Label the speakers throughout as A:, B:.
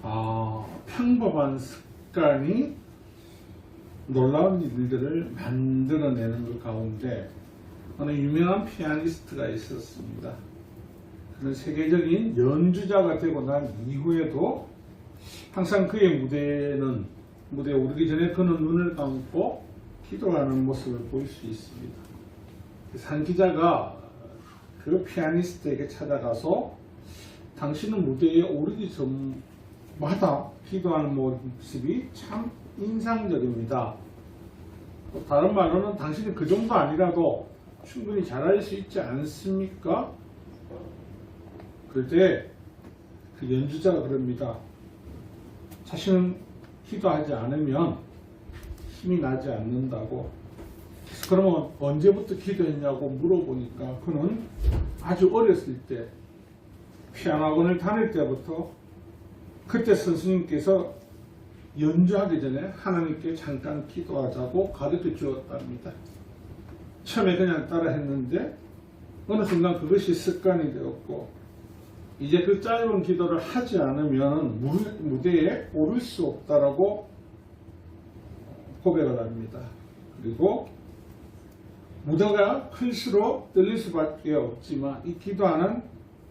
A: 평범한 습관이 놀라운 일들을 만들어내는 것 가운데 어느 유명한 피아니스트가 있었습니다. 그는 세계적인 연주자가 되고 난 이후에도 항상 그의 무대에 오르기 전에 그는 눈을 감고 기도하는 모습을 볼 수 있습니다. 산 기자가 그 피아니스트에게 찾아가서 당신은 무대에 오르기 전마다 기도하는 모습이 참 인상적입니다. 또 다른 말로는 당신이 그 정도 아니라도 충분히 잘할 수 있지 않습니까? 그럴 때 그 연주자가 그럽니다. 자신은 기도하지 않으면 힘이 나지 않는다고. 그러면 언제부터 기도했냐고 물어보니까 그는 아주 어렸을 때 피아노 학원을 다닐 때부터 그때 선생님께서 연주하기 전에 하나님께 잠깐 기도하자고 가르쳐 주었답니다. 처음에 그냥 따라 했는데 어느 순간 그것이 습관이 되었고 이제 그 짧은 기도를 하지 않으면 무대에 오를 수 없다라고 고백을 합니다. 그리고 무대가 클수록 떨릴 수밖에 없지만 이 기도하는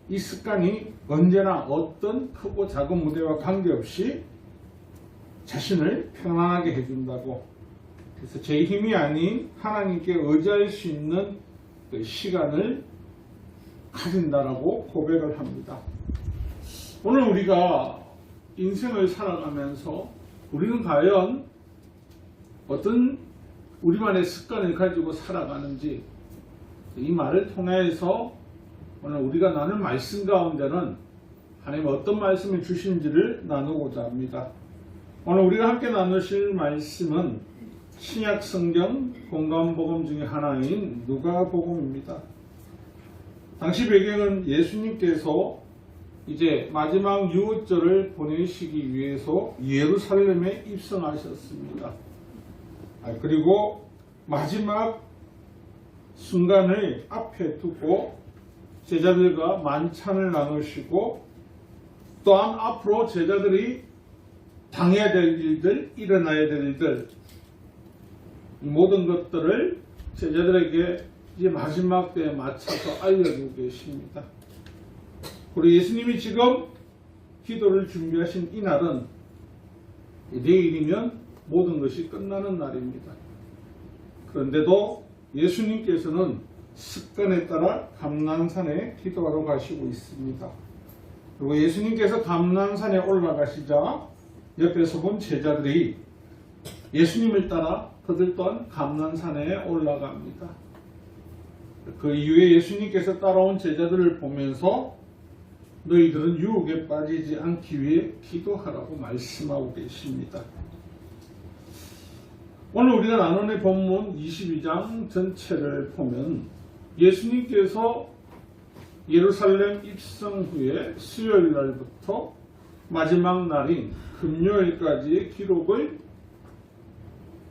A: 이 습관이 언제나 어떤 크고 작은 무대와 관계없이 자신을 편안하게 해준다고. 그래서 제 힘이 아닌 하나님께 의지할 수 있는 그 시간을 가진다라고 고백을 합니다. 오늘 우리가 인생을 살아가면서 우리는 과연 어떤 우리만의 습관을 가지고 살아가는지 이 말을 통해서 오늘 우리가 나눈 말씀 가운데는 하나님 어떤 말씀을 주신지를 나누고자 합니다. 오늘 우리가 함께 나누실 말씀은 신약 성경 공관복음 중에 하나인 누가복음입니다. 당시 배경은 예수님께서 이제 마지막 유월절을 보내시기 위해서 예루살렘에 입성하셨습니다. 그리고 마지막 순간을 앞에 두고 제자들과 만찬을 나누시고 또한 앞으로 제자들이 당해야 될 일들, 일어나야 될 일들, 이 모든 것들을 제자들에게 이제 마지막 때에 맞춰서 알려주고 계십니다. 우리 예수님이 지금 기도를 준비하신 이 날은 내일이면 모든 것이 끝나는 날입니다. 그런데도 예수님께서는 습관에 따라 감난산에 기도하러 가시고 있습니다. 그리고 예수님께서 감난산에 올라가시자 옆에서 본 제자들이 예수님을 따라 그들 또한 감난산에 올라갑니다. 그 이후에 예수님께서 따라온 제자들을 보면서 너희들은 유혹에 빠지지 않기 위해 기도하라고 말씀하고 계십니다. 오늘 우리가 나누는 본문 22장 전체를 보면 예수님께서 예루살렘 입성 후에 수요일 날부터 마지막 날인 금요일까지의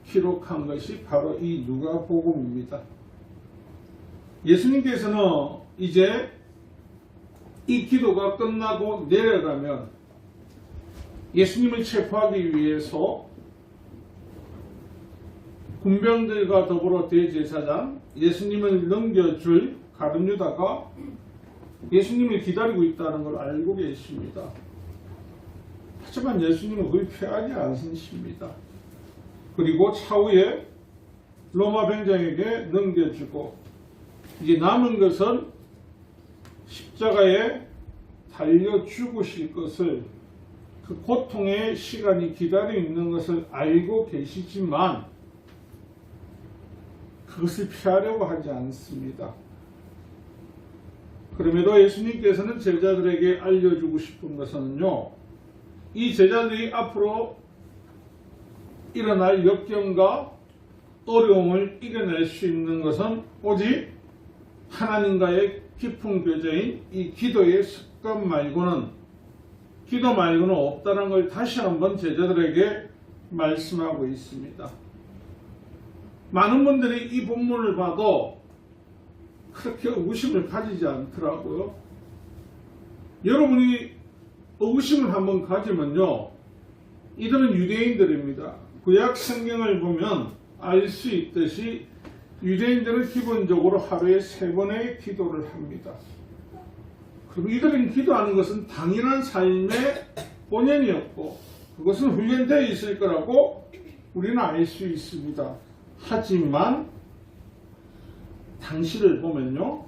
A: 기록한 것이 바로 이 누가복음입니다. 예수님께서는 이제 이 기도가 끝나고 내려가면 예수님을 체포하기 위해서 군병들과 더불어 대제사장 예수님을 넘겨줄 가룟 유다가 예수님을 기다리고 있다는 걸 알고 계십니다. 하지만 예수님은 그걸 피하지 않으십니다. 그리고 차후에 로마 병장에게 넘겨주고 이제 남은 것은 십자가에 달려 죽으실 것을 그 고통의 시간이 기다리고 있는 것을 알고 계시지만 그것을 피하려고 하지 않습니다. 그럼에도 예수님께서는 제자들에게 알려주고 싶은 것은요, 이 제자들이 앞으로 일어날 역경과 어려움을 이겨낼 수 있는 것은 오직 하나님과의 깊은 교제인 이 기도의 습관 말고는, 기도 말고는 없다는 걸 다시 한번 제자들에게 말씀하고 있습니다. 많은 분들이 이 본문을 봐도 그렇게 의구심을 가지지 않더라고요. 여러분이 의구심을 한번 가지면요, 이들은 유대인들입니다. 구약 성경을 보면 알 수 있듯이 유대인들은 기본적으로 하루에 3번의 기도를 합니다. 그리고 이들은 기도하는 것은 당연한 삶의 본연이었고 그것은 훈련되어 있을 거라고 우리는 알 수 있습니다. 하지만 당시를 보면요,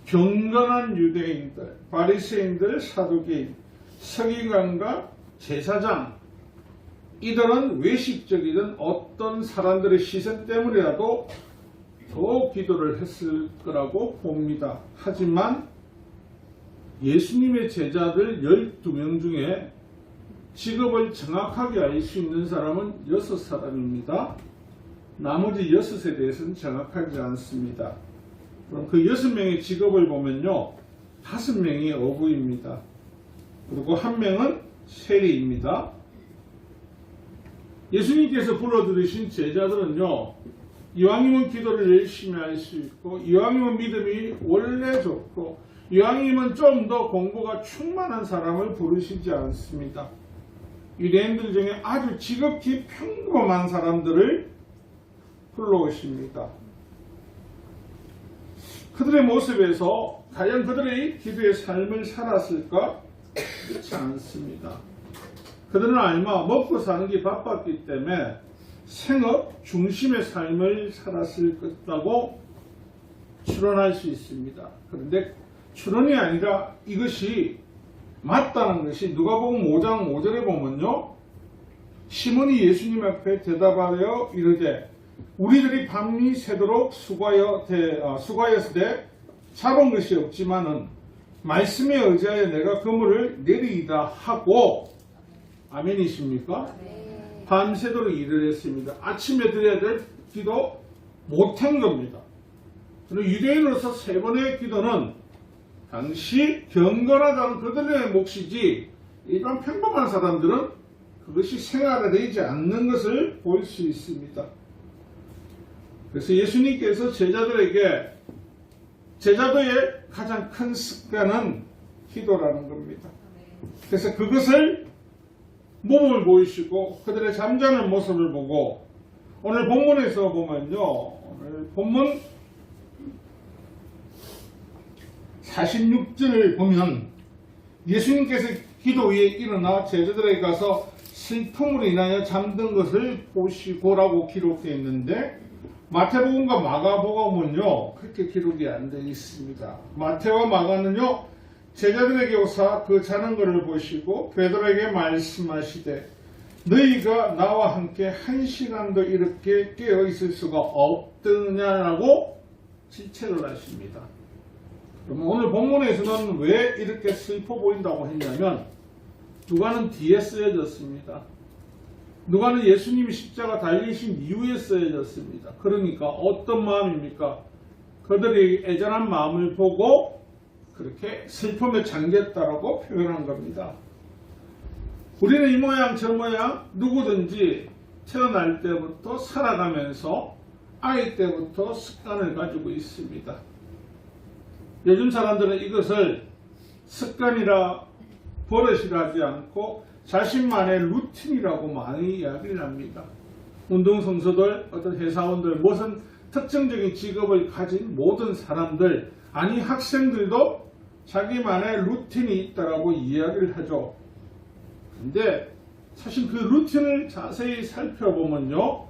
A: 경건한 유대인들, 바리새인들, 사두개인, 서기관과 제사장, 이들은 외식적이든 어떤 사람들의 시선 때문이라도 더 기도를 했을 거라고 봅니다. 하지만 예수님의 제자들 12명 중에 직업을 정확하게 알 수 있는 사람은 6사람입니다. 나머지 6에 대해서는 정확하지 않습니다. 그럼 그 6명의 직업을 보면요, 5명이 어부입니다. 그리고 1명은 세리입니다. 예수님께서 불러들이신 제자들은요, 이왕이면 기도를 열심히 할 수 있고, 이왕이면 믿음이 원래 좋고, 이왕이면 좀 더 공부가 충만한 사람을 부르시지 않습니다. 유대인들 중에 아주 지극히 평범한 사람들을 불러오십니다. 그들의 모습에서 과연 그들의 기도의 삶을 살았을까? 그렇지 않습니다. 그들은 얼마 먹고 사는 게 바빴기 때문에 생업 중심의 삶을 살았을 것이라고 추론할 수 있습니다. 그런데 추론이 아니라 이것이 맞다는 것이 누가복음 5장 5절에 보면요, 시몬이 예수님 앞에 대답하여 이르되 우리들이 밤이 새도록 수고하였으되 잡은 것이 없지만은 말씀에 의지하여 내가 그물을 내리이다 하고, 아멘이십니까? 네. 밤새도록 일을 했습니다. 아침에 드려야 될 기도 못한 겁니다. 그리고 유대인으로서 3번의 기도는 당시 경건하다는 그들의 몫이지 일반 평범한 사람들은 그것이 생활화되지 않는 것을 볼 수 있습니다. 그래서 예수님께서 제자들에게 제자도의 가장 큰 습관은 기도라는 겁니다. 그래서 그것을 몸을 보이시고 그들의 잠자는 모습을 보고, 오늘 본문에서 보면요, 오늘 본문 46절을 보면 예수님께서 기도 위에 일어나 제자들에게 가서 슬픔으로 인하여 잠든 것을 보시고라고 기록되어 있는데, 마태복음과 마가복음은요 그렇게 기록이 안 되어 있습니다. 마태와 마가는요, 제자들에게 오사 그 자는 것을 보시고 베드로에게 말씀하시되 너희가 나와 함께 1시간도 이렇게 깨어 있을 수가 없느냐라고 질책을 하십니다. 그럼 오늘 본문에서는 왜 이렇게 슬퍼 보인다고 했냐면, 누가는 뒤에 쓰여졌습니다. 누가는 예수님이 십자가 달리신 이후에 쓰여졌습니다. 그러니까 어떤 마음입니까? 그들의 애절한 마음을 보고 그렇게 슬픔에 잠겼다라고 표현한 겁니다. 우리는 이 모양 저 모양 누구든지 태어날 때부터 살아가면서 아이 때부터 습관을 가지고 있습니다. 요즘 사람들은 이것을 습관이라 버릇이라 하지 않고 자신만의 루틴이라고 많이 이야기를 합니다. 운동선수들, 어떤 회사원들, 무슨 특정적인 직업을 가진 모든 사람들, 아니 학생들도 자기만의 루틴이 있다라고 이야기를 하죠. 근데 사실 그 루틴을 자세히 살펴보면요,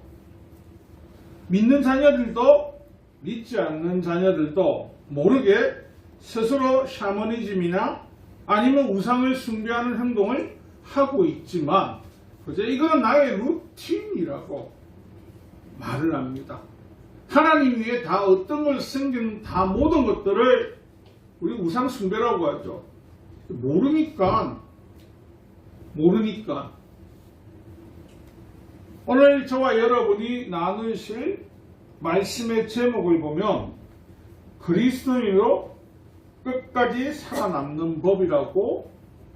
A: 믿는 자녀들도 믿지 않는 자녀들도 모르게 스스로 샤머니즘이나 아니면 우상을 숭배하는 행동을 하고 있지만 그저 이거는 나의 루틴이라고 말을 합니다. 하나님 위에 다 어떤 걸 섬기는 다 모든 것들을 우리 우상 숭배라고 하죠. 모르니까 오늘 저와 여러분이 나누실 말씀의 제목을 보면 그리스도인으로 끝까지 살아남는 법이라고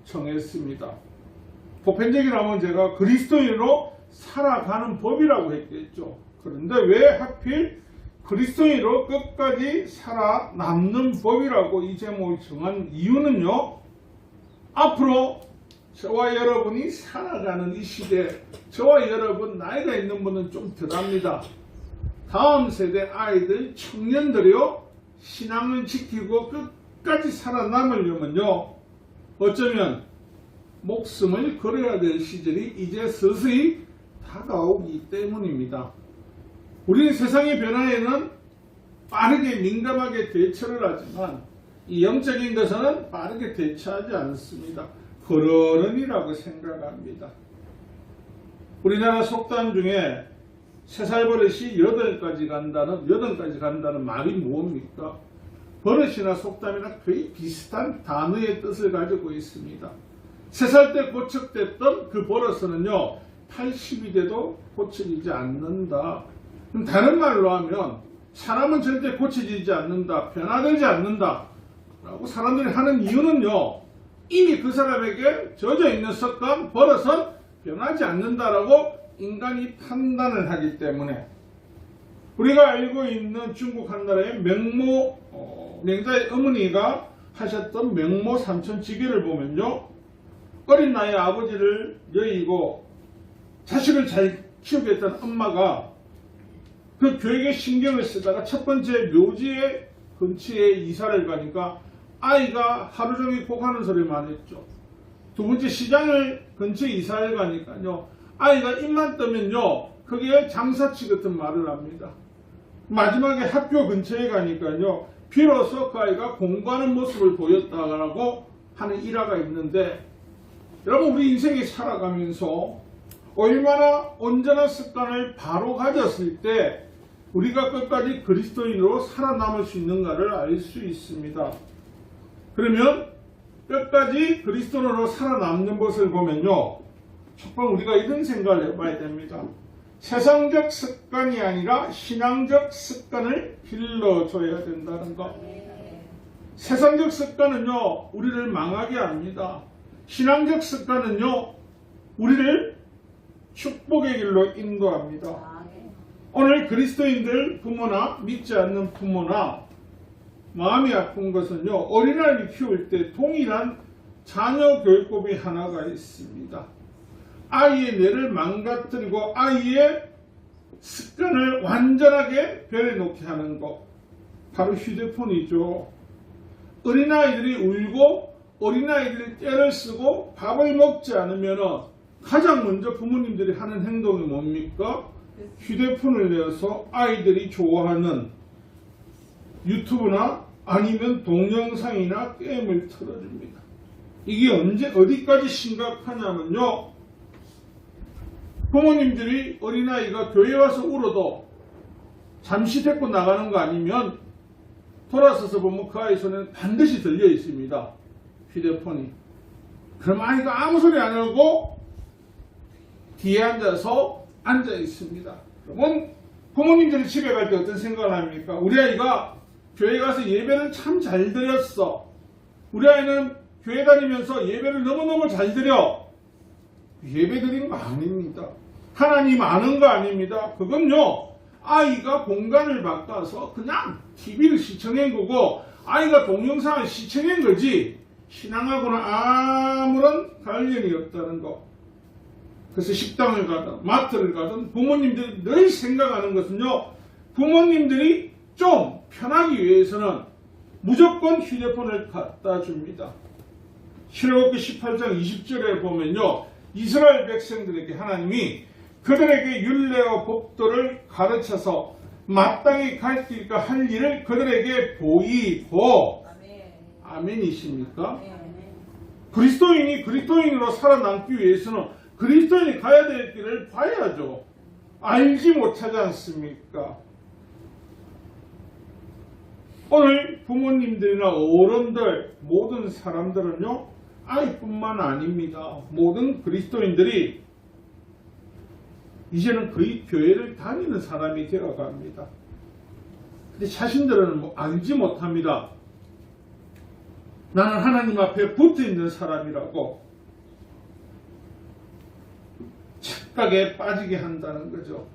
A: 정했습니다. 보편적이라면 제가 그리스도인으로 살아가는 법이라고 했겠죠. 그런데 왜 하필 그리스도인으로 끝까지 살아남는 법이라고 이 제목을 정한 이유는요, 앞으로 저와 여러분이 살아가는 이 시대, 저와 여러분 나이가 있는 분은 좀 덜합니다. 다음 세대 아이들, 청년들이요, 신앙을 지키고 끝까지 살아남으려면요, 어쩌면 목숨을 걸어야 될 시절이 이제 서서히 다가오기 때문입니다. 우리는 세상의 변화에는 빠르게 민감하게 대처를 하지만 이 영적인 것은 빠르게 대처하지 않습니다. 그러는이라고 생각합니다. 우리나라 속담 중에 3살 버릇이 8까지 간다는 말이 뭡니까? 버릇이나 속담이나 거의 비슷한 단어의 뜻을 가지고 있습니다. 3살 때 고척됐던 그 버릇은요, 80이 돼도 고쳐지지 않는다. 그럼 다른 말로 하면 사람은 절대 고쳐지지 않는다, 변화되지 않는다 라고 사람들이 하는 이유는요, 이미 그 사람에게 젖어 있는 습관, 버릇은 변하지 않는다라고 인간이 판단을 하기 때문에, 우리가 알고 있는 중국 한 나라의 맹자의 어머니가 하셨던 맹모 삼천지교를 보면요, 어린 나이에 아버지를 여의고 자식을 잘 키우겠다는 엄마가 그 교육에 신경을 쓰다가 첫 번째 묘지의 근처에 이사를 가니까 아이가 하루 종일 곡하는 소리만 했죠. 두 번째 시장을 근처에 이사를 가니까요, 아이가 입만 뜨면요, 거기에 장사치 같은 말을 합니다. 마지막에 학교 근처에 가니까요, 비로소 그 아이가 공부하는 모습을 보였다라고 하는 일화가 있는데, 여러분, 우리 인생이 살아가면서 얼마나 온전한 습관을 바로 가졌을 때 우리가 끝까지 그리스도인으로 살아남을 수 있는가를 알 수 있습니다. 그러면 끝까지 그리스도인으로 살아남는 것을 보면요, 첫번 우리가 이런 생각을 해봐야 됩니다. 세상적 습관이 아니라 신앙적 습관을 길러줘야 된다는 것. 세상적 습관은요, 우리를 망하게 합니다. 신앙적 습관은요, 우리를 축복의 길로 인도합니다. 오늘 그리스도인들 부모나 믿지 않는 부모나 마음이 아픈 것은요, 어린아이를 키울 때 동일한 자녀 교육법이 하나가 있습니다. 아이의 뇌를 망가뜨리고 아이의 습관을 완전하게 변해놓게 하는 것, 바로 휴대폰이죠. 어린아이들이 울고 어린아이들이 떼를 쓰고 밥을 먹지 않으면 가장 먼저 부모님들이 하는 행동이 뭡니까? 휴대폰을 내어서 아이들이 좋아하는 유튜브나 아니면 동영상이나 게임을 틀어줍니다. 이게 어디까지 심각하냐면요, 부모님들이 어린아이가 교회 와서 울어도 잠시 데리고 나가는 거 아니면 돌아서서 보면 그 아이 손에는 반드시 들려 있습니다. 휴대폰이. 그럼 아이가 아무 소리 안 하고 뒤에 앉아 있습니다. 그러면 부모님들이 집에 갈 때 어떤 생각을 합니까? 우리 아이가 교회 가서 예배를 참 잘 드렸어. 우리 아이는 교회 다니면서 예배를 너무너무 잘 드려. 예배 드리는 거 아닙니다. 하나님 아는 거 아닙니다. 그건요, 아이가 공간을 바꿔서 그냥 TV를 시청한 거고 아이가 동영상을 시청한 거지 신앙하고는 아무런 관련이 없다는 거. 그래서 식당을 가든 마트를 가든 부모님들이 늘 생각하는 것은요, 부모님들이 좀 편하기 위해서는 무조건 휴대폰을 갖다 줍니다. 출애굽기 18장 20절에 보면요, 이스라엘 백성들에게 하나님이 그들에게 율례와 법도를 가르쳐서 마땅히 갈 길과 할 일을 그들에게 보이고, 아멘이십니까? 그리스도인이 그리스도인으로 살아남기 위해서는 그리스도인이 가야 될 길을 봐야죠. 알지 못하지 않습니까? 오늘 부모님들이나 어른들, 모든 사람들은요, 아이뿐만 아닙니다. 모든 그리스도인들이 이제는 거의 교회를 다니는 사람이 되어갑니다. 근데 자신들은 알지 못합니다. 나는 하나님 앞에 붙어 있는 사람이라고 착각에 빠지게 한다는 거죠.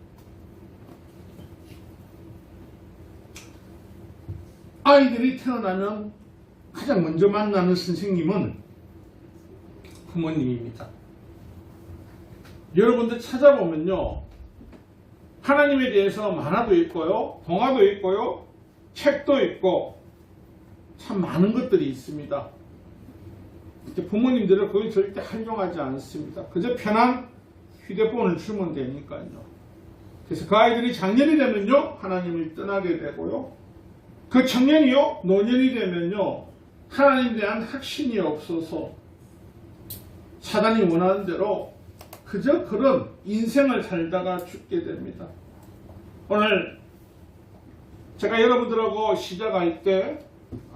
A: 아이들이 태어나면 가장 먼저 만나는 선생님은 부모님입니다. 여러분들 찾아보면요, 하나님에 대해서 만화도 있고요, 동화도 있고요, 책도 있고 참 많은 것들이 있습니다. 부모님들은 그걸 절대 활용하지 않습니다. 그저 편한 휴대폰을 주면 되니까요. 그래서 그 아이들이 장년이 되면요, 하나님을 떠나게 되고요, 그 청년이요, 노년이 되면요, 하나님에 대한 확신이 없어서 사단이 원하는 대로 그저 그런 인생을 살다가 죽게 됩니다. 오늘 제가 여러분들하고 시작할 때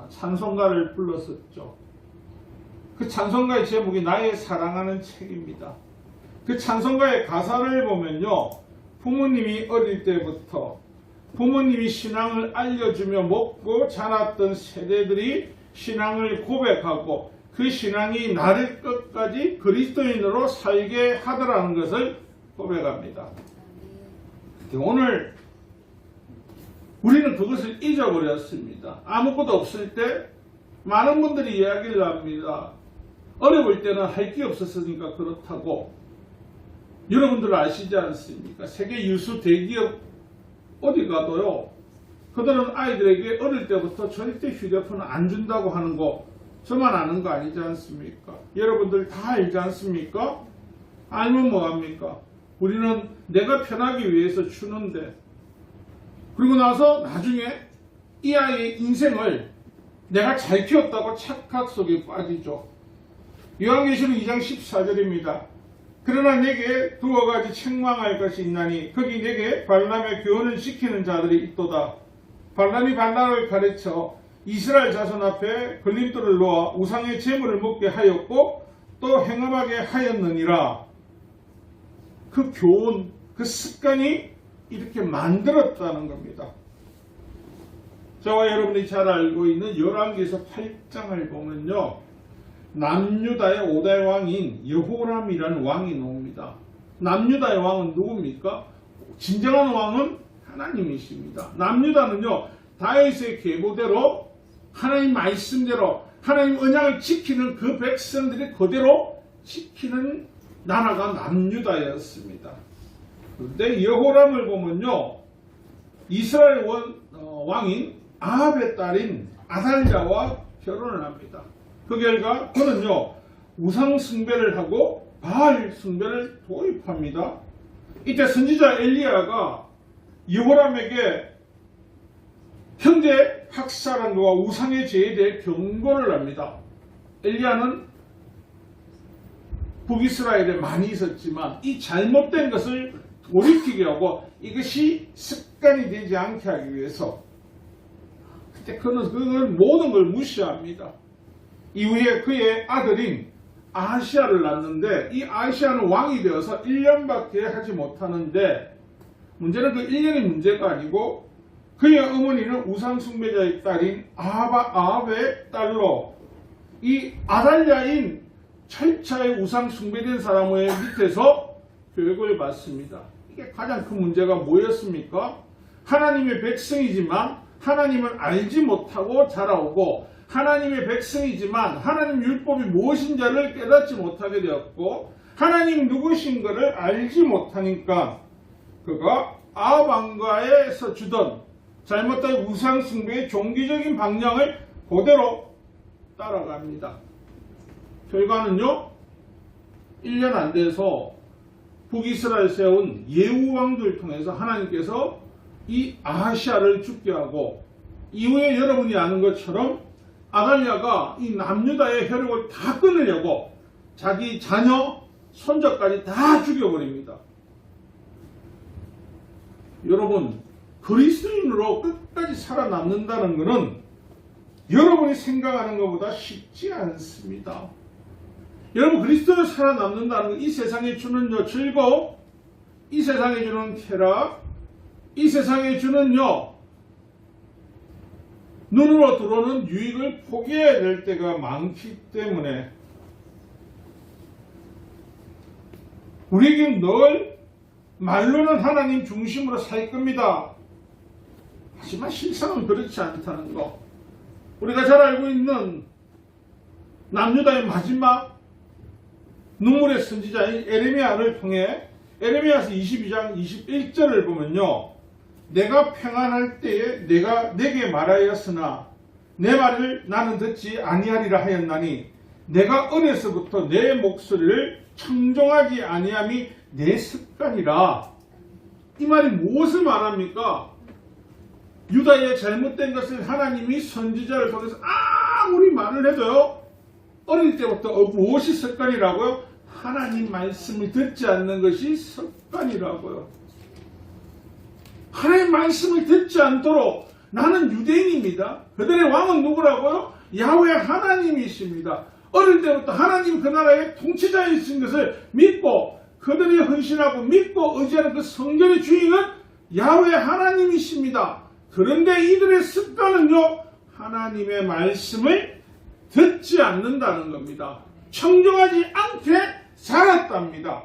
A: 찬송가를 불렀었죠. 그 찬송가의 제목이 나의 사랑하는 책입니다. 그 찬송가의 가사를 보면요, 부모님이 어릴 때부터 부모님이 신앙을 알려주며 먹고 자랐던 세대들이 신앙을 고백하고 그 신앙이 나를 끝까지 그리스도인으로 살게 하더라는 것을 고백합니다. 오늘 우리는 그것을 잊어버렸습니다. 아무것도 없을 때 많은 분들이 이야기를 합니다. 어려울 때는 할 게 없었으니까 그렇다고. 여러분들 아시지 않습니까? 세계 유수 대기업 어디 가도요, 그들은 아이들에게 어릴 때부터 절대 휴대폰을 안 준다고 하는 거 저만 아는 거 아니지 않습니까? 여러분들 다 알지 않습니까? 알면 뭐합니까? 우리는 내가 편하기 위해서 주는데, 그리고 나서 나중에 이 아이의 인생을 내가 잘 키웠다고 착각 속에 빠지죠. 요한계시록 2장 14절입니다. 그러나 내게 두어 가지 책망할 것이 있나니 거기 내게 발람의 교훈을 지키는 자들이 있도다. 발람이 발락을 가르쳐 이스라엘 자손 앞에 걸림돌을 놓아 우상의 제물을 먹게 하였고 또 행함하게 하였느니라. 그 교훈, 그 습관이 이렇게 만들었다는 겁니다. 저와 여러분이 잘 알고 있는 열왕기서 8장을 보면요, 남유다의 5대 왕인 여호람이라는 왕이 나옵니다. 남유다의 왕은 누굽니까? 진정한 왕은 하나님이십니다. 남유다는요, 다윗의 계보대로 하나님 말씀대로 하나님 언약을 지키는 그 백성들이 그대로 지키는 나라가 남유다였습니다. 그런데 여호람을 보면요, 이스라엘 왕인 아합의 딸인 아달랴와 결혼을 합니다. 그 결과 그는요, 우상 숭배를 하고 바알 숭배를 도입합니다. 이때 선지자 엘리야가 여호람에게 형제 학살함과 우상의 죄에 대해 경고를 합니다. 엘리야는 북이스라엘에 많이 있었지만 이 잘못된 것을 돌이키게 하고 이것이 습관이 되지 않게 하기 위해서 그때 그는 그걸 모든 걸 무시합니다. 이후에 그의 아들인 아하시아를 낳는데 이 아하시아는 왕이 되어서 1년밖에 하지 못하는데 문제는 그 1년이 문제가 아니고 그의 어머니는 우상숭배자의 딸인 아합의 딸로 이 아달랴인 철저히 우상숭배된 사람의 밑에서 교육을 받습니다. 이게 가장 큰 문제가 뭐였습니까? 하나님의 백성이지만 하나님을 알지 못하고 자라오고 하나님의 백성이지만 하나님 율법이 무엇인지를 깨닫지 못하게 되었고 하나님 누구신가를 알지 못하니까 그가 아합 왕가에서 주던 잘못된 우상 숭배의 종교적인 방향을 그대로 따라갑니다. 결과는요, 1년 안 돼서 북이스라엘 세운 예후 왕들을 통해서 하나님께서 이 아하시아를 죽게 하고 이후에 여러분이 아는 것처럼 아달랴가 이 남유다의 혈육을 다 끊으려고 자기 자녀, 손자까지 다 죽여버립니다. 여러분, 그리스도인으로 끝까지 살아남는다는 것은 여러분이 생각하는 것보다 쉽지 않습니다. 여러분, 그리스도인으로 살아남는다는 것, 이 세상에 주는 즐거움, 이 세상에 주는 쾌락, 이 세상에 주는 눈으로 들어오는 유익을 포기해야 될 때가 많기 때문에 우리에게 늘 말로는 하나님 중심으로 살 겁니다. 하지만 실상은 그렇지 않다는 거. 우리가 잘 알고 있는 남유다의 마지막 눈물의 선지자인 에레미야를 통해 에레미야서 22장 21절을 보면요. 내가 평안할 때에 내가 내게 말하였으나 내 말을 나는 듣지 아니하리라 하였나니 내가 어려서부터 내 목소리를 청종하지 아니함이 내 습관이라. 이 말이 무엇을 말합니까? 유다의 잘못된 것을 하나님이 선지자를 통해서 아무리 말을 해도요. 어릴 때부터 무엇이 습관이라고요? 하나님 말씀을 듣지 않는 것이 습관이라고요. 하나님 말씀을 듣지 않도록 나는 유대인입니다. 그들의 왕은 누구라고요? 야훼 하나님이십니다. 어릴 때부터 하나님 그 나라의 통치자이신 것을 믿고 그들이 헌신하고 믿고 의지하는 그 성전의 주인은 야훼 하나님이십니다. 그런데 이들의 습관은요. 하나님의 말씀을 듣지 않는다는 겁니다. 청종하지 않게 살았답니다.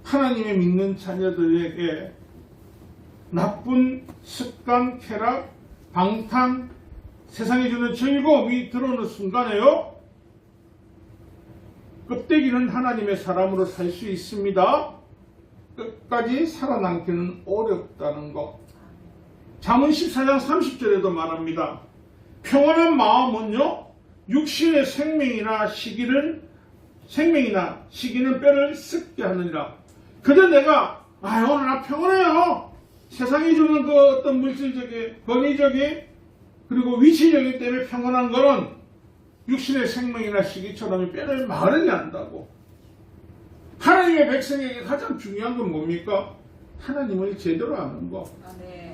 A: 하나님의 믿는 자녀들에게 나쁜 습관, 쾌락, 방탕, 세상이 주는 즐거움이 들어오는 순간에요. 껍데기는 하나님의 사람으로 살 수 있습니다. 끝까지 살아남기는 어렵다는 것. 잠언 14장 30절에도 말합니다. 평안한 마음은요. 육신의 생명이나 시기는 뼈를 썩게 하느니라. 그저 내가 오늘 나 평안해요. 세상이 주는 그 어떤 물질적인, 권위적인, 그리고 위치적인 때문에 평안한 거는 육신의 생명이나 시기처럼 뼈를 마르게 한다고. 하나님의 백성에게 가장 중요한 건 뭡니까? 하나님을 제대로 아는 거.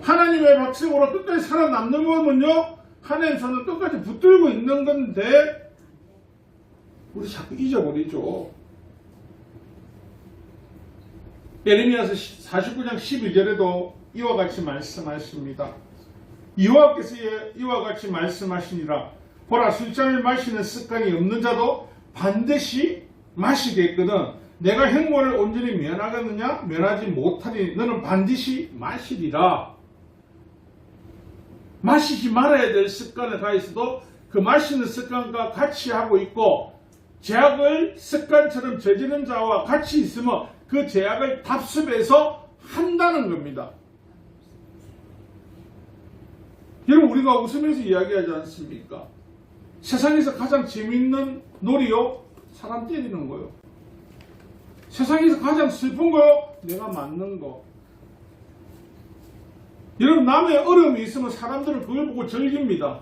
A: 하나님의 백성으로 끝까지 살아남는 거면요. 하나님 손을 끝까지 붙들고 있는 건데 우리 자꾸 잊어버리죠. 예레미야서 49장 11절에도 이와 같이 말씀하십니다. 여호와께서 이와 같이 말씀하시니라. 보라, 술잔을 마시는 습관이 없는 자도 반드시 마시겠거든. 내가 행모를 온전히 면하겠느냐? 면하지 못하니 너는 반드시 마시리라. 마시지 말아야 될 습관을 가있어도 그 마시는 습관과 같이 하고 있고 죄악을 습관처럼 저지른 자와 같이 있으면 그 죄악을 답습해서 한다는 겁니다. 여러분, 우리가 웃으면서 이야기하지 않습니까? 세상에서 가장 재미있는 놀이요? 사람 때리는 거요. 세상에서 가장 슬픈 거요? 내가 맞는 거. 여러분, 남의 어려움이 있으면 사람들은 그걸 보고 즐깁니다.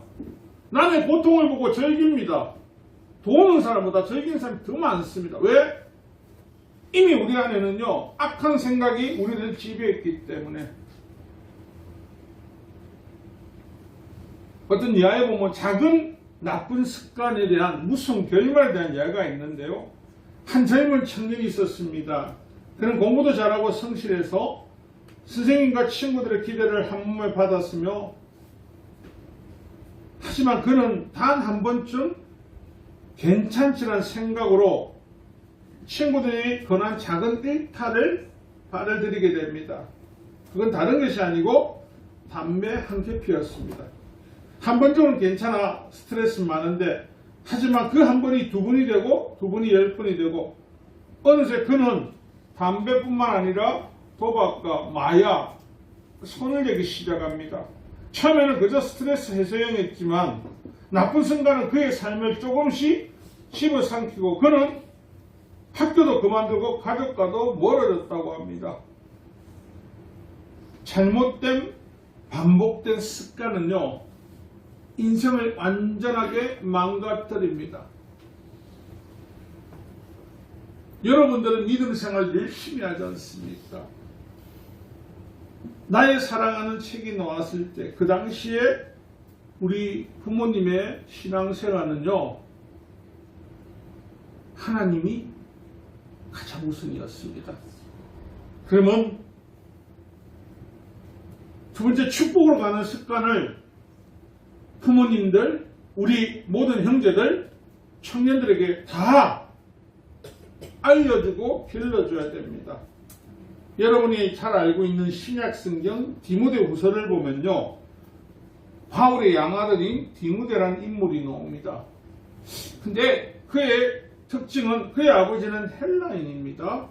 A: 남의 고통을 보고 즐깁니다. 도우는 사람보다 즐기는 사람이 더 많습니다. 왜? 이미 우리 안에는요, 악한 생각이 우리를 지배했기 때문에. 어떤 이야기에 보면 작은 나쁜 습관에 대한 무서운 결말에 대한 이야기가 있는데요. 한 젊은 청년이 있었습니다. 그는 공부도 잘하고 성실해서 선생님과 친구들의 기대를 한 몸에 받았으며, 하지만 그는 단 한 번쯤 괜찮지란 생각으로 친구들이 권한 작은 일탈을 발을 들이게 됩니다. 그건 다른 것이 아니고 담배 한 개 피웠습니다. 한 번 정도는 괜찮아, 스트레스 많은데, 하지만 그 한 번이 두 번이 되고 두 번이 10번이 되고 어느새 그는 담배뿐만 아니라 도박과 마약, 손을 대기 시작합니다. 처음에는 그저 스트레스 해소용이었지만 나쁜 순간은 그의 삶을 조금씩 집어삼키고 그는 학교도 그만두고 가족과도 멀어졌다고 합니다. 잘못된 반복된 습관은요, 인생을 완전하게 망가뜨립니다. 여러분들은 믿음 생활 열심히 하지 않습니까? 나의 사랑하는 책이 나왔을 때 그 당시에 우리 부모님의 신앙생활은요, 하나님이 가장 우선이었습니다. 그러면 두 번째, 축복으로 가는 습관을 부모님들, 우리 모든 형제들, 청년들에게 다 알려주고 길러줘야 됩니다. 여러분이 잘 알고 있는 신약성경 디모데후서를 보면요, 바울의 양아들인 디모데라는 인물이 나옵니다. 근데 그의 특징은 그의 아버지는 헬라인입니다.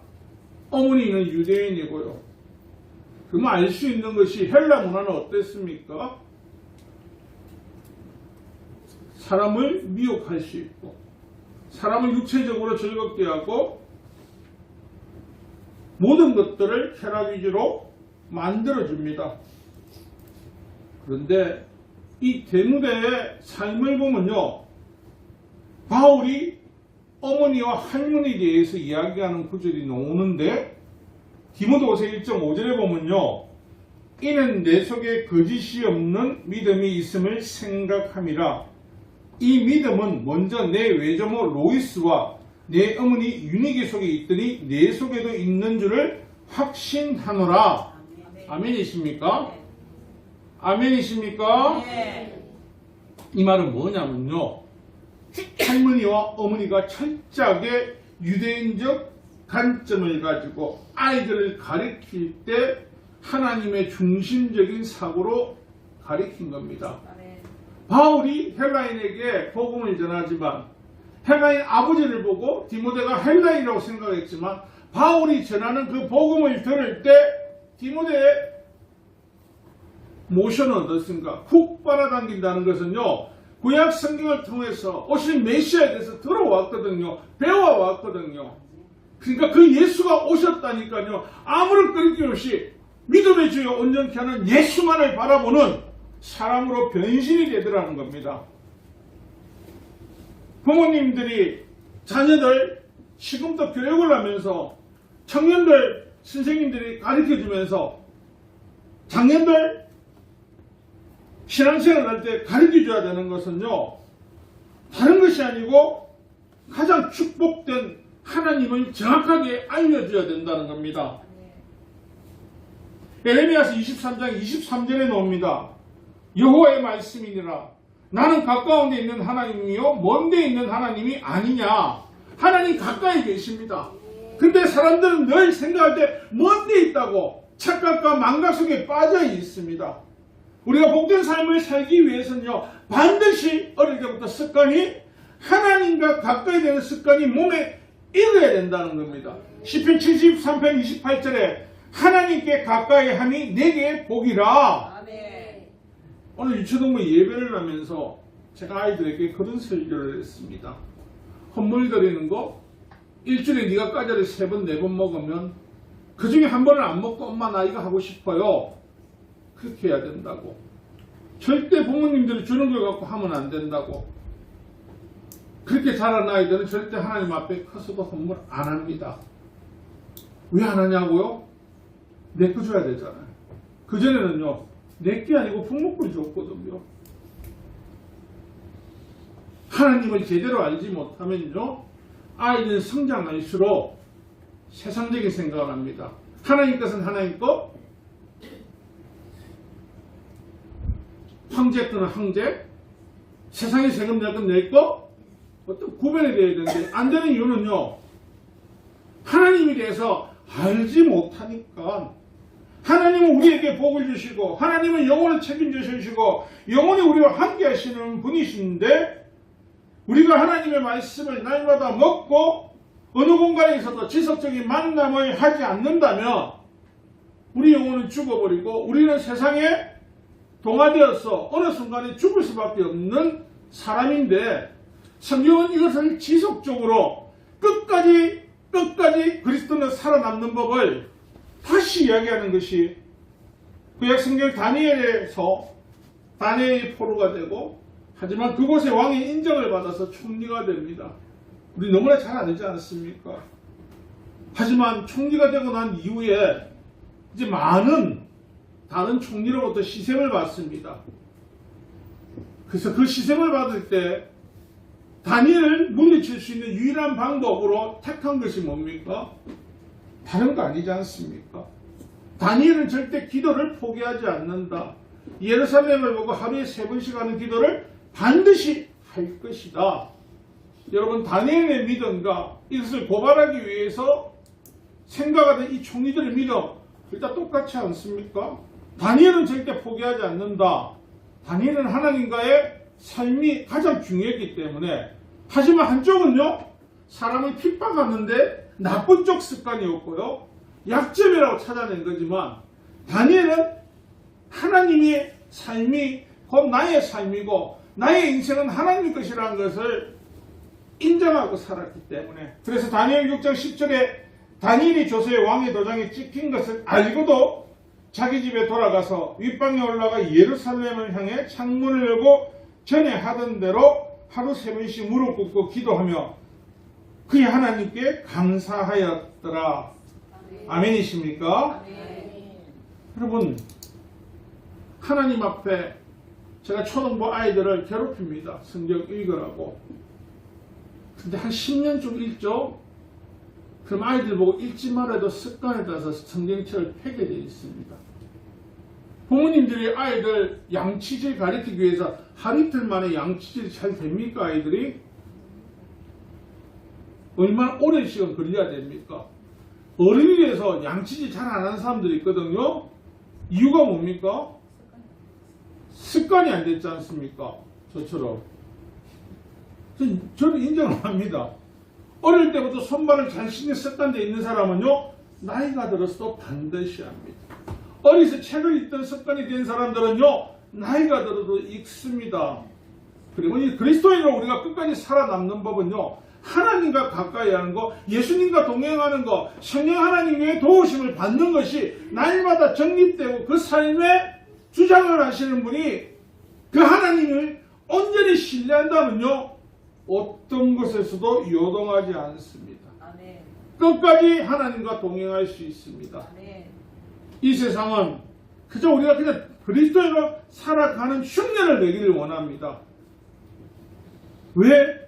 A: 어머니는 유대인이고요. 그러면 알 수 있는 것이 헬라 문화는 어땠습니까? 사람을 미혹할 수 있고 사람을 육체적으로 즐겁게 하고 모든 것들을 쾌락 위주로 만들어줍니다. 그런데 이 데모데의 삶을 보면요, 바울이 어머니와 할머니에 대해서 이야기하는 구절이 나오는데 디모데후서 1.5절에 보면요, 이는 내 속에 거짓이 없는 믿음이 있음을 생각함이라. 이 믿음은 먼저 내 외조모 로이스와 내 어머니 유니게 속에 있더니 내 속에도 있는 줄을 확신하노라. 아멘이십니까? 아멘이십니까? 이 말은 뭐냐면요, 할머니와 어머니가 철저하게 유대인적 관점을 가지고 아이들을 가르칠 때 하나님의 중심적인 사고로 가르친 겁니다. 바울이 헬라인에게 복음을 전하지만 헬라인 아버지를 보고 디모데가 헬라인이라고 생각했지만 바울이 전하는 그 복음을 들을 때 디모데의 모션은 어떻습니까? 훅 빨아당긴다는 것은요, 구약 성경을 통해서 오신 메시아에 대해서 들어왔거든요. 배워왔거든요. 그러니까 그 예수가 오셨다니까요. 아무런 끄림낌 없이 믿음의 주여 온전케 하는 예수만을 바라보는 사람으로 변신이 되더라는 겁니다. 부모님들이 자녀들 지금부터 교육을 하면서 청년들 선생님들이 가르쳐주면서 장년들 신앙생활을 할 때 가르쳐줘야 되는 것은요, 다른 것이 아니고 가장 축복된 하나님을 정확하게 알려줘야 된다는 겁니다. 에레미야서 23장 23절에 나옵니다. 여호와의 말씀이니라. 나는 가까운 데 있는 하나님이요 먼 데 있는 하나님이 아니냐. 하나님 가까이 계십니다. 근데 사람들은 늘 생각할 때 먼 데 있다고 착각과 망각 속에 빠져 있습니다. 우리가 복된 삶을 살기 위해서는요, 반드시 어릴 때부터 습관이 하나님과 가까이 되는 습관이 몸에 익어야 된다는 겁니다. 시편 73편 28절에 하나님께 가까이 함이 내게 복이라. 아멘. 오늘 유초동부 예배를 하면서 제가 아이들에게 그런 설교를 했습니다. 헌물 드리는 거 일주일에 네가 과자를 3번 4번 먹으면 그 중에 한 번을 안 먹고 엄마 나 이거 하고 싶어요. 그렇게 해야 된다고. 절대 부모님들이 주는 걸 갖고 하면 안 된다고. 그렇게 자란 아이들은 절대 하나님 앞에 커서도 헌물 안 합니다. 왜 안 하냐고요? 내 거 줘야 되잖아요. 그전에는요, 내 게 아니고 부모 걸 줬거든요. 하나님을 제대로 알지 못하면요, 아이는 성장할수록 세상적인 생각을 합니다. 하나님 것은 하나님 것, 황제 거는 황제, 세상에 세금 낼 건 내 거, 어떤 구별이 되어야 되는데 안 되는 이유는요, 하나님에 대해서 알지 못하니까. 하나님은 우리에게 복을 주시고 하나님은 영혼을 책임져 주시고 영혼이 우리와 함께 하시는 분이신데, 우리가 하나님의 말씀을 날마다 먹고 어느 공간에서도 지속적인 만남을 하지 않는다면 우리 영혼은 죽어버리고 우리는 세상에 동화되어서 어느 순간에 죽을 수밖에 없는 사람인데, 성경은 이것을 지속적으로 끝까지 그리스도는 살아남는 법을 다시 이야기하는 것이 구약 성경 다니엘에서 다니엘이 포로가 되고, 하지만 그곳의 왕의 인정을 받아서 총리가 됩니다. 우리 너무나 잘 알지 않습니까? 하지만 총리가 되고 난 이후에 이제 많은 다른 총리로부터 시샘을 받습니다. 그래서 그 시샘을 받을 때 다니엘을 물리칠 수 있는 유일한 방법으로 택한 것이 뭡니까? 다른 거 아니지 않습니까? 다니엘은 절대 기도를 포기하지 않는다. 예루살렘을 보고 하루에 3번씩 하는 기도를 반드시 할 것이다. 여러분, 다니엘의 믿음과 이것을 고발하기 위해서 생각하던 이 총리들의 믿음, 일단 똑같지 않습니까? 다니엘은 절대 포기하지 않는다. 다니엘은 하나님과의 삶이 가장 중요했기 때문에 하지만 한쪽은요, 사람을 핍박하는데 나쁜 쪽 습관이었고요, 약점이라고 찾아낸 거지만, 다니엘은 하나님의 삶이 곧 나의 삶이고 나의 인생은 하나님 것이라는 것을 인정하고 살았기 때문에, 그래서 다니엘 6장 10절에 다니엘이 조서의 왕의 도장에 찍힌 것을 알고도 자기 집에 돌아가서 윗방에 올라가 예루살렘을 향해 창문을 열고 전에 하던 대로 하루 3번씩 무릎 꿇고 기도하며 그의 하나님께 감사하였더라. 아멘이십니까? 여러분, 하나님 앞에 제가 초등부 아이들을 괴롭힙니다. 성경 읽으라고. 근데 한 10년쯤 읽죠? 그럼 아이들 보고 읽지 말아도 습관에 따라서 성경책을 폐게 되어 있습니다. 부모님들이 아이들 양치질 가르치기 위해서 하루 이틀 만에 양치질이 잘 됩니까? 아이들이? 얼마나 오랜 시간 걸려야 됩니까? 어른이 돼서 양치질 잘 안 하는 사람들이 있거든요. 이유가 뭡니까? 습관이 안 됐지 않습니까? 저처럼. 저는 인정을 합니다. 어릴 때부터 손발을 잘 씻는 습관되어 있는 사람은요, 나이가 들어서도 반드시 합니다. 어리서 책을 읽던 습관이 된 사람들은요, 나이가 들어도 읽습니다. 그리고 이 그리스도인으로 우리가 끝까지 살아남는 법은요, 하나님과 가까이 하는 거, 예수님과 동행하는 거, 성령 하나님의 도우심을 받는 것이 날마다 정립되고 그 삶에 주장을 하시는 분이 그 하나님을 온전히 신뢰한다면요, 어떤 것에서도 요동하지 않습니다. 아멘. 끝까지 하나님과 동행할 수 있습니다. 아멘. 이 세상은 그저 우리가 그냥 그리스도인으로 살아가는 흉내를 내기를 원합니다. 왜?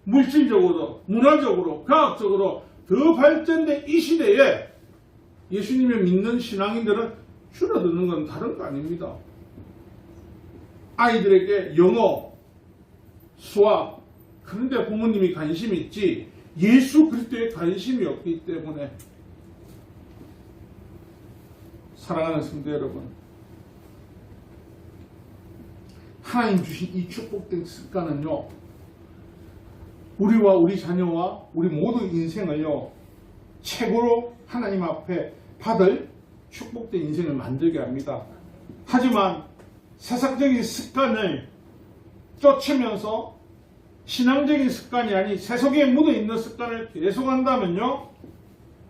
A: 물질적으로, 문화적으로, 과학적으로 더 발전된 이 시대에 예수님을 믿는 신앙인들은 줄어드는 건 다른 거 아닙니다. 아이들에게 영어, 수학, 그런데 부모님이 관심이 있지 예수 그리스도에 관심이 없기 때문에. 사랑하는 성도 여러분, 하나님 주신 이 축복된 습관은요, 우리와 우리 자녀와 우리 모든 인생을요, 최고로 하나님 앞에 받을 축복된 인생을 만들게 합니다. 하지만 세상적인 습관을 쫓으면서 신앙적인 습관이 아닌 세속에 묻어있는 습관을 계속한다면요,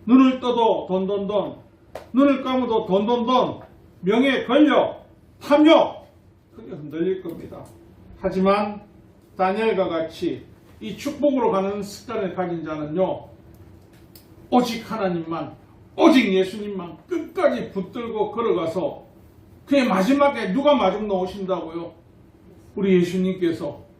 A: 눈을 떠도 돈돈돈, 눈을 감아도 돈돈돈, 명예, 권력, 탐욕, 크게 흔들릴 겁니다. 하지만 다니엘과 같이 이 축복으로 가는 습관을 가진 자는요, 오직 하나님만, 오직 예수님만 끝까지 붙들고 걸어가서 그의 마지막에 누가 마중 나오신다고요? 우리 예수님께서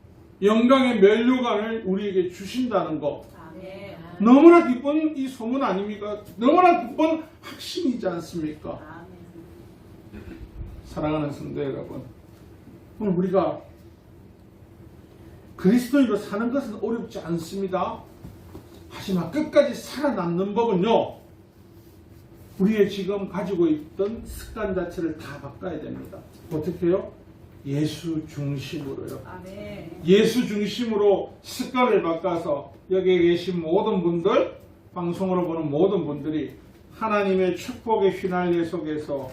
A: 영광의 면류관을 우리에게 주신다는 것. 아멘. 너무나 기쁜 이 소문 아닙니까? 너무나 기쁜 확신이지 않습니까? 아멘. 사랑하는 성도 여러분, 오늘 우리가 그리스도인으로 사는 것은 어렵지 않습니다. 하지만 끝까지 살아남는 법은요, 우리의 지금 가지고 있던 습관 자체를 다 바꿔야 됩니다. 어떻게 해요? 예수 중심으로요. 아멘. 예수 중심으로 습관을 바꿔서 여기에 계신 모든 분들, 방송으로 보는 모든 분들이 하나님의 축복의 휘날리 속에서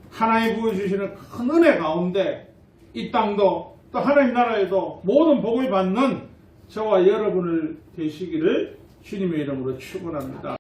A: 하나님 부어주시는 큰 은혜 가운데 이 땅도 또 하나님 나라에도 모든 복을 받는 저와 여러분을 되시기를 주님의 이름으로 축원합니다.